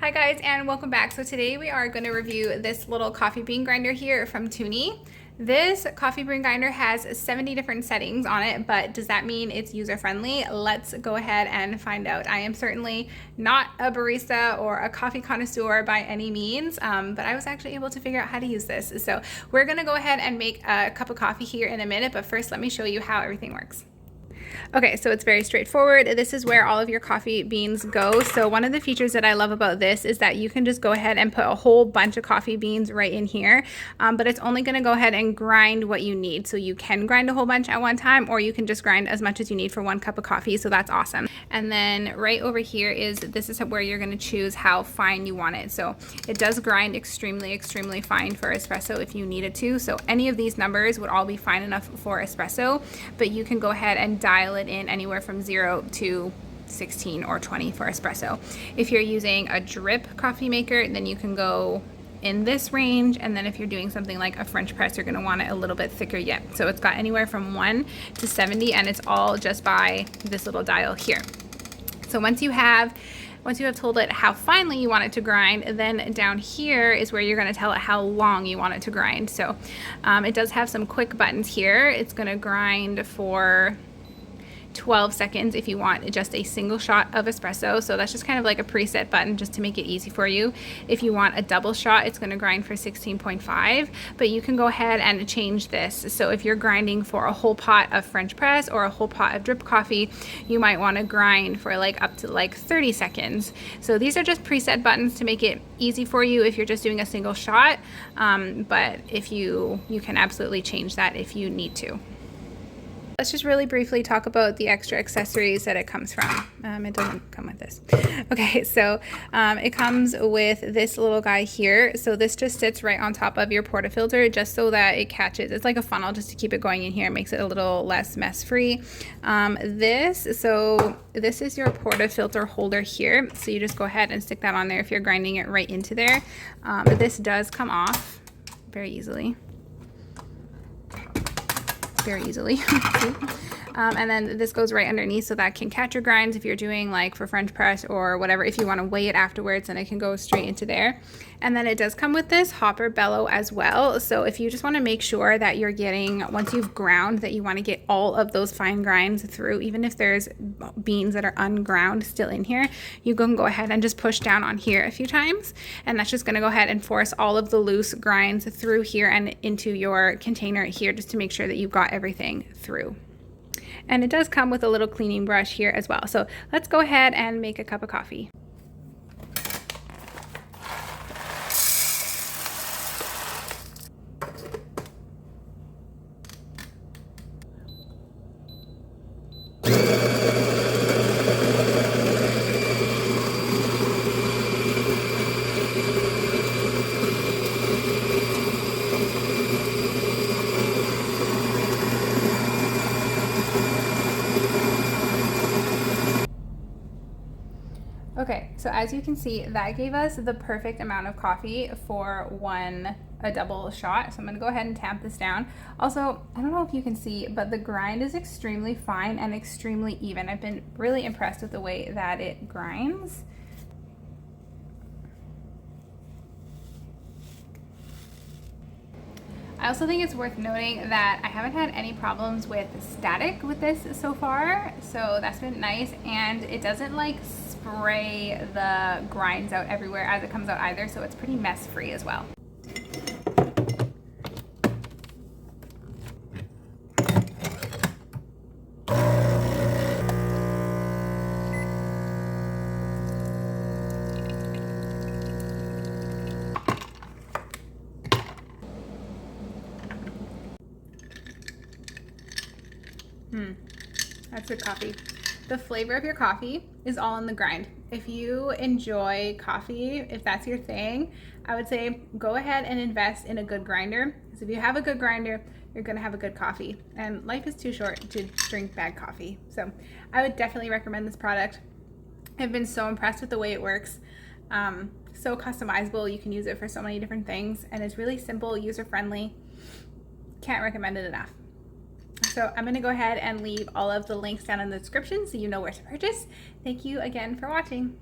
Hi guys, and welcome back. So today we are going to review this little coffee bean grinder here from Tuni. This coffee bean grinder has 70 different settings on it, but does that mean it's user friendly? Let's go ahead and find out. I am certainly not a barista or a coffee connoisseur by any means, but I was actually able to figure out how to use this. So we're going to go ahead and make a cup of coffee here in a minute, but first let me show you how everything works. Okay, so it's very straightforward. This is where all of your coffee beans go. So one of the features that I love about this is that you can just go ahead and put a whole bunch of coffee beans right in here, but it's only going to go ahead and grind what you need. So you can grind a whole bunch at one time, or you can just grind as much as you need for one cup of coffee. So that's awesome. And then right over here this is where you're going to choose how fine you want it. So it does grind extremely fine for espresso if you need it to. So any of these numbers would all be fine enough for espresso, but you can go ahead and dial it in anywhere from 0 to 16 or 20 for espresso. If you're using a drip coffee maker, then you can go in this range, and then if you're doing something like a French press, you're going to want it a little bit thicker yet. So it's got anywhere from 1 to 70, and it's all just by this little dial here. So once you have told it how finely you want it to grind, then down here is where you're going to tell it how long you want it to grind. So it does have some quick buttons here. It's going to grind for 12 seconds if you want just a single shot of espresso. So that's just kind of like a preset button just to make it easy for you. If you want a double shot, it's going to grind for 16.5, but you can go ahead and change this. So if you're grinding for a whole pot of French press or a whole pot of drip coffee, you might want to grind for up to 30 seconds. So these are just preset buttons to make it easy for you if you're just doing a single shot, but if you can absolutely change that if you need to. Let's just really briefly talk about the extra accessories that it comes from. It doesn't come with this. Okay, so it comes with this little guy here. So this just sits right on top of your portafilter just so that it catches. It's like a funnel just to keep it going in here. It makes it a little less mess free. This is your portafilter holder here. So you just go ahead and stick that on there if you're grinding it right into there. This does come off very easily. And then this goes right underneath, so that can catch your grinds if you're doing for French press or whatever. If you want to weigh it afterwards, then it can go straight into there. And then it does come with this hopper bellow as well. So if you just want to make sure that you're getting, once you've ground, that you want to get all of those fine grinds through, even if there's beans that are unground still in here, you can go ahead and just push down on here a few times, and that's just going to go ahead and force all of the loose grinds through here and into your container here, just to make sure that you've got everything through. And it does come with a little cleaning brush here as well. So let's go ahead and make a cup of coffee. Okay, so as you can see, that gave us the perfect amount of coffee for a double shot. So I'm gonna go ahead and tamp this down. Also, I don't know if you can see, but the grind is extremely fine and extremely even. I've been really impressed with the way that it grinds. I also think it's worth noting that I haven't had any problems with static with this so far, so that's been nice, and it doesn't spray the grinds out everywhere as it comes out either, so it's pretty mess free as well. That's good coffee. The flavor of your coffee is all in the grind. If you enjoy coffee, if that's your thing, I would say go ahead and invest in a good grinder. Because if you have a good grinder, you're gonna have a good coffee. And life is too short to drink bad coffee. So I would definitely recommend this product. I've been so impressed with the way it works. So customizable, you can use it for so many different things, and it's really simple, user-friendly. Can't recommend it enough. So I'm going to go ahead and leave all of the links down in the description so you know where to purchase. Thank you again for watching.